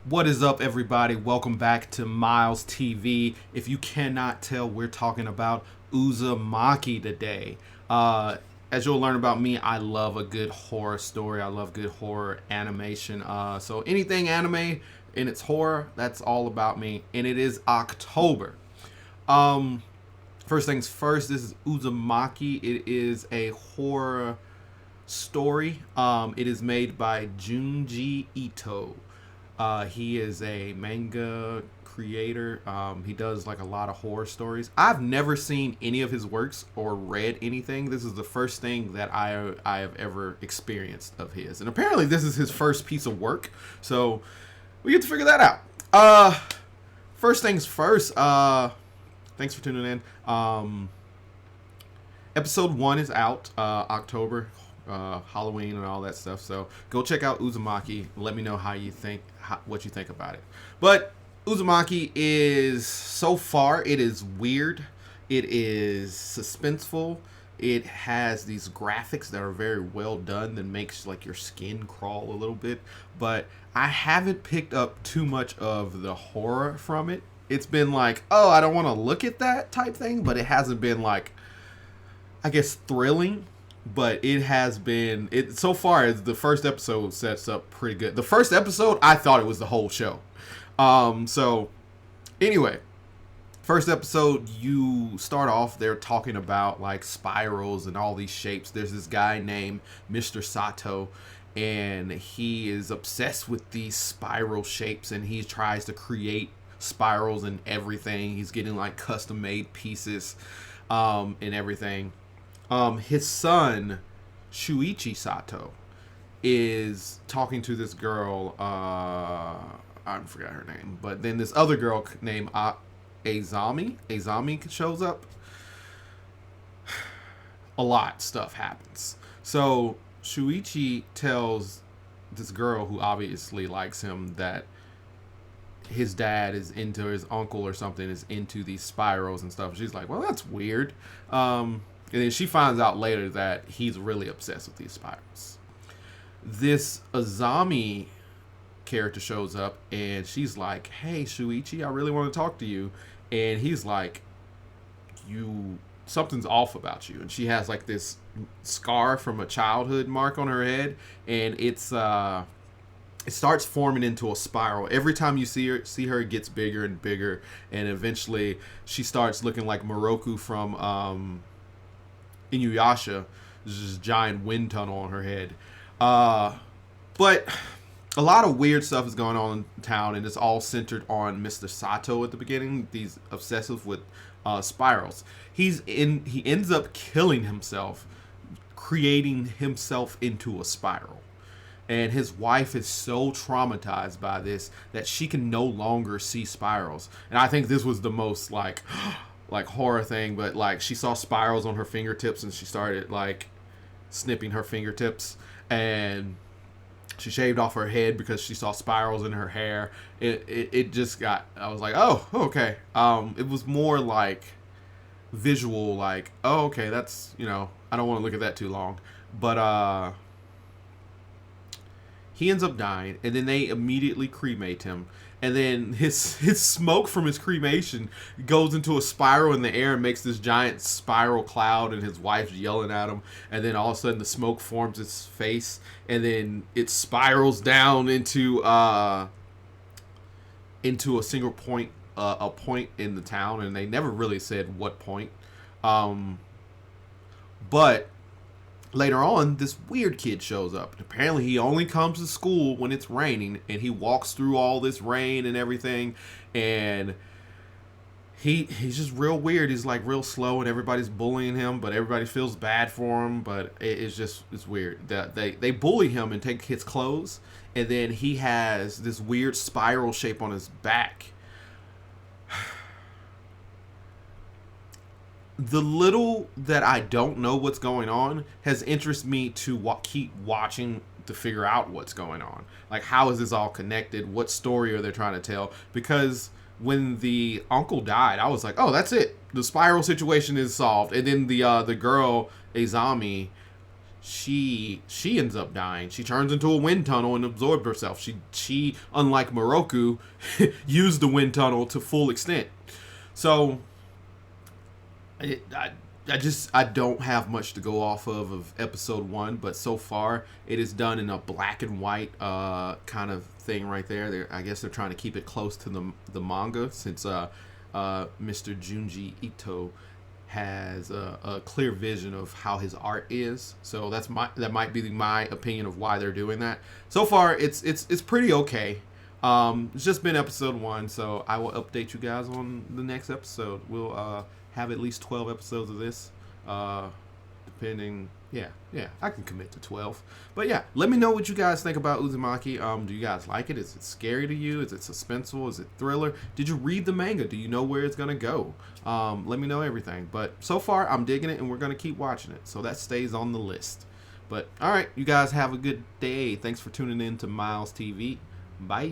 What is up, everybody? Welcome back to Miles TV. If you cannot tell, we're talking about Uzumaki today. As you'll learn about me, I love a good horror story. I love good horror animation. So anything anime and it's horror, that's all about me. And it is October. Um, First things first, this is Uzumaki. It is a horror story. It is made by Junji Ito. He is a manga creator. He does like a lot of horror stories. I've never seen any of his works or read anything. This is the first thing that I have ever experienced of his, and apparently this is his first piece of work. So we get to figure that out. First things first. Thanks for tuning in. Episode 1 is out October, Halloween and all that stuff. So go check out Uzumaki. Let me know what you think about it. But Uzumaki is, so far, it is weird. It is suspenseful. It has these graphics that are very well done that makes like your skin crawl a little bit. But I haven't picked up too much of the horror from it. It's been like, oh, I don't want to look at that type thing, but it hasn't been like, I guess, thrilling. But it has been, it so far as the first episode sets up pretty good. The first episode, I thought it was the whole show. So anyway, first episode, you start off there talking about like spirals and all these shapes. There's this guy named Mr. Sato, and he is obsessed with these spiral shapes, and he tries to create spirals and everything. He's getting like custom made pieces and everything. His son, Shuichi Sato, is talking to this girl. I forgot her name, but then this other girl named Azami shows up. A lot of stuff happens. So Shuichi tells this girl who obviously likes him that his dad is into, his uncle or something is into these spirals and stuff. She's like, well, that's weird. And then she finds out later that he's really obsessed with these spirals. This Azami character shows up and she's like, hey, Shuichi, I really want to talk to you. And he's like, something's off about you. And she has like this scar from a childhood mark on her head, and it starts forming into a spiral. Every time you see her, it gets bigger and bigger, and eventually she starts looking like Moroku from Inuyasha. There's this giant wind tunnel on her head. But a lot of weird stuff is going on in town, and it's all centered on Mr. Sato at the beginning. He's obsessive with spirals. He ends up killing himself, creating himself into a spiral. And his wife is so traumatized by this that she can no longer see spirals. And I think this was the most like horror thing, but like she saw spirals on her fingertips and she started like snipping her fingertips, and she shaved off her head because she saw spirals in her hair. It just got, I was like, oh, okay. It was more like visual, like, oh, okay, that's, I don't want to look at that too long. But he ends up dying, and then they immediately cremate him. And then his smoke from his cremation goes into a spiral in the air and makes this giant spiral cloud, and his wife's yelling at him. And then all of a sudden the smoke forms its face, and then it spirals down into a single point, a point in the town, and they never really said what point. But later on, this weird kid shows up. And apparently, he only comes to school when it's raining, and he walks through all this rain and everything. And he's just real weird. He's like real slow, and everybody's bullying him, but everybody feels bad for him. But it's weird that they bully him and take his clothes, and then he has this weird spiral shape on his back. The little that I don't know what's going on has interested me to keep watching to figure out what's going on. Like, how is this all connected? What story are they trying to tell? Because when the uncle died, I was like, oh, that's it. The spiral situation is solved. And then the girl, Azami, she ends up dying. She turns into a wind tunnel and absorbed herself. She unlike Moroku, used the wind tunnel to full extent. So I don't have much to go off of episode 1, but so far it is done in a black and white kind of thing right there. I guess they're trying to keep it close to the manga, since Mr. Junji Ito has a clear vision of how his art is. So that might be my opinion of why they're doing that. So far it's pretty okay. It's just been episode 1, so I will update you guys on the next episode. We'll have at least 12 episodes of this, depending. Yeah, I can commit to 12. But yeah, let me know what you guys think about Uzumaki. Do you guys like it? Is it scary to you? Is it suspenseful? Is it thriller? Did you read the manga? Do you know where it's gonna go? Let me know everything. But so far, I'm digging it, and we're gonna keep watching it. So that stays on the list. But all right, you guys have a good day. Thanks for tuning in to Miles TV. Bye.